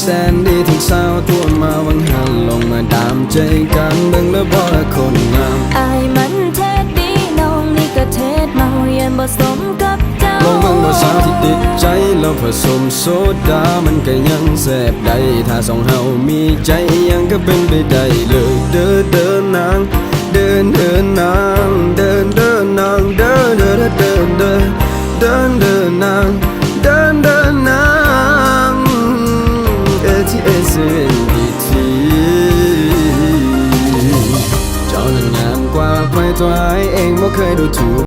แสนดีถึงสาวตัวมาวังหันลงมาดามใจกันเบิ่งแล้วบ่คนงามอายมันเทศดีน้องนี่ก็เทศเมาเย็นบ่สมกับเจ้าลองเบิ่งบ่สาวที่ติดใจแล้วผสมโซดามันก็ยังแซ่บได้ถ้าสองเฮามีใจยังก็เป็นไปได้เลยเดินเดินนางเดินเดินนางเดินเดินนางเดินเดินเดินเดินเดินเดินนางเดินเดินนางATSNDT เจ้านั้นงามกว่าไปตัวไอเองบ่เคยดูถูก